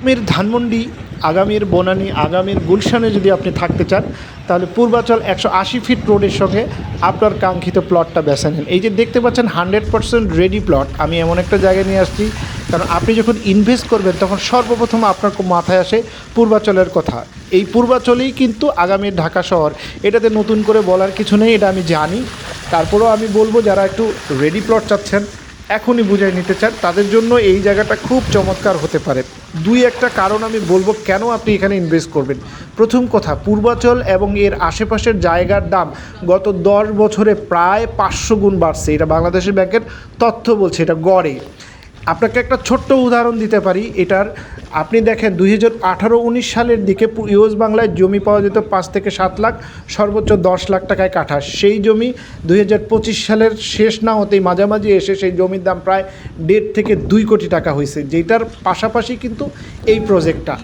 আগামীর ধানমন্ডি, আগামীর বনানী, আগামীর গুলশানে যদি আপনি থাকতে চান তাহলে পূর্বাচল 180 ফিট রোডের সঙ্গে আপনার কাঙ্ক্ষিত প্লটটা বেছে নেন। এই যে দেখতে পাচ্ছেন 100% রেডি প্লট। আমি এমন একটা জায়গায় নিয়ে আসছি, কারণ আপনি যখন ইনভেস্ট করবেন তখন সর্বপ্রথম আপনার মাথায় আসে পূর্বাচলের কথা। এই পূর্বাচলেই কিন্তু আগামীর ঢাকা শহর, এটাতে নতুন করে বলার কিছু নেই, এটা আমি জানি। তারপরেও আমি বলবো যারা একটু রেডি প্লট চাচ্ছেন, এখনই বুঝাই নিতে চান, তাদের জন্য এই জায়গাটা খুব চমৎকার হতে পারে। দুই একটা কারণ আমি বলবো কেন আপনি এখানে ইনভেস্ট করবেন। প্রথম কথা, পূর্বাচল এবং এর আশেপাশের জায়গার দাম গত 10 বছরে প্রায় 500 গুণ বাড়ছে। এটা বাংলাদেশের ব্যাংকের তথ্য বলছে, এটা গড়ে। আপনাকে একটা ছোট্ট উদাহরণ দিতে পারি এটার। আপনি দেখেন 2018-19 সালের দিকে ইউএস বাংলায় জমি পাওয়া যেত 5 থেকে 7 লাখ, সর্বোচ্চ 10 লাখ টাকায় কাঠা। সেই জমি 2025 সালের শেষ না হতেই মাঝামাঝি এসে সেই জমির দাম প্রায় 1.5 থেকে 2 কোটি টাকা হয়েছে, যেটার পাশাপাশি কিন্তু এই প্রজেক্টটা।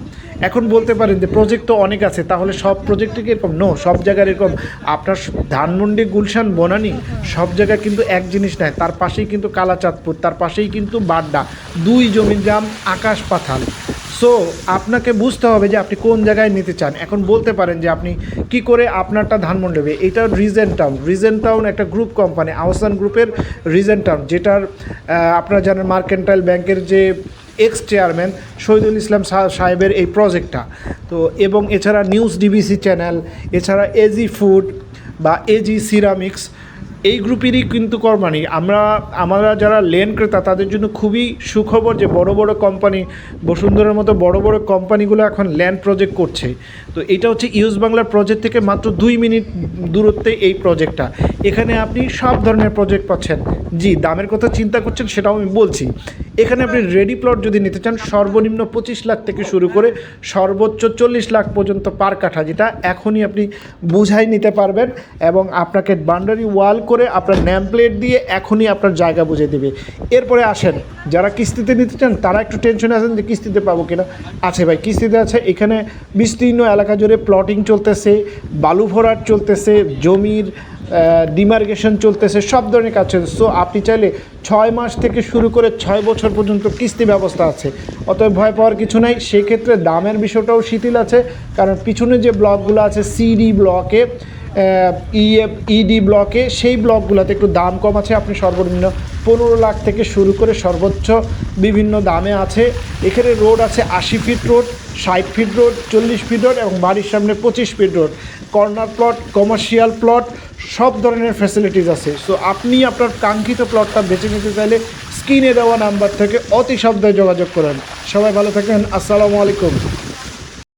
এখন বলতে পারেন যে প্রজেক্ট তো অনেক আছে, তাহলে সব প্রজেক্টে কি এরকম? নো, সব জায়গায় এরকম। আপনার ধানমন্ডি, গুলশান, বনানী সব জায়গায় কিন্তু এক জিনিস নয়। তার পাশেই কিন্তু কালাচাঁদপুর, তার পাশেই কিন্তু বাড্ডা, দুই জমির দাম আকাশ পাতাল। সো আপনাকে বুঝতে হবে যে আপনি কোন জায়গায় নিতে চান। এখন বলতে পারেন যে আপনি কি করে আপনারটা ধানমন্ডি হবে। এটা রিজেন্ট টাউন একটা গ্রুপ কোম্পানি, আহসান গ্রুপের রিজেন্ট টাউন, যেটার আপনারা জানেন মার্কেন্টাইল ব্যাংকের যে এক্স চেয়ারম্যান শহীদুল ইসলাম সাহেবের এই প্রজেক্টটা। তো এবং এছাড়া নিউজ ডিবিসি চ্যানেল, এছাড়া এজি ফুড বা এজি সিরামিক্স, এই গ্রুপেরই কিন্তু কোম্পানি। আমরা যারা ল্যান্ড ক্রেতা তাদের জন্য খুবই সুখবর যে বড় বড় কোম্পানি, বসুন্ধরার মতো বড় বড় কোম্পানিগুলো এখন ল্যান্ড প্রজেক্ট করছে। তো এটা হচ্ছে ইউএস বাংলার প্রজেক্ট থেকে মাত্র 2 মিনিট দূরত্বে এই প্রজেক্টটা। এখানে আপনি সব ধরনের প্রজেক্ট পাচ্ছেন। জি, দামের কথা চিন্তা করছেন সেটাও আমি বলছি। এখানে আপনি রেডি প্লট যদি নিতে চান, সর্বনিম্ন 25 লাখ থেকে শুরু করে সর্বোচ্চ 40 লাখ পর্যন্ত পার কাঠা, যেটা এখনই আপনি বুঝাই নিতে পারবেন। এবং আপনাকে বাউন্ডারি ওয়াল করে আপনার নেম প্লেট দিয়ে এখনই আপনার জায়গা বুঝে দেবে। এরপরে আসেন, যারা কিস্তিতে নিতে চান তারা একটু টেনশনে আছেন যে কিস্তিতে পাবো কিনা। আছে ভাই, কিস্তিতে আছে। এখানে বিস্তীর্ণ এলাকা জুড়ে প্লটিং চলতেছে, বালু ভরাট চলতেছে, জমির ডিমার্কেশন চলতেছে, সব ধরনের কাজ চলছে। সো আপনি চাইলে 6 মাস থেকে শুরু করে 6 বছর পর্যন্ত কিস্তি ব্যবস্থা আছে। অতএব ভয় পাওয়ার কিছু নাই। সেক্ষেত্রে দামের বিষয়টাও শিথিল আছে, কারণ পিছনে যে ব্লকগুলো আছে সিডি ব্লকে, ইডি ব্লকে, সেই ব্লকগুলোতে একটু দাম কম আছে। আপনি সর্বনিম্ন 15 লাখ থেকে শুরু করে সর্বোচ্চ বিভিন্ন দামে আছে। এখানে রোড আছে 80 fit road, 60 fit road, 40 fit road এবং বাড়ির সামনে 25 fit road. Corner plot, commercial plot, সব ধরনের ফ্যাসিলিটিস আছে। সো আপনি আপনার কাঙ্ক্ষিত প্লটটা বেছে নিতে চাইলে স্ক্রিনে দেওয়া নাম্বার থেকে অতি শব্দে যোগাযোগ করেন। সবাই ভালো থাকেন। আসসালামু আলাইকুম।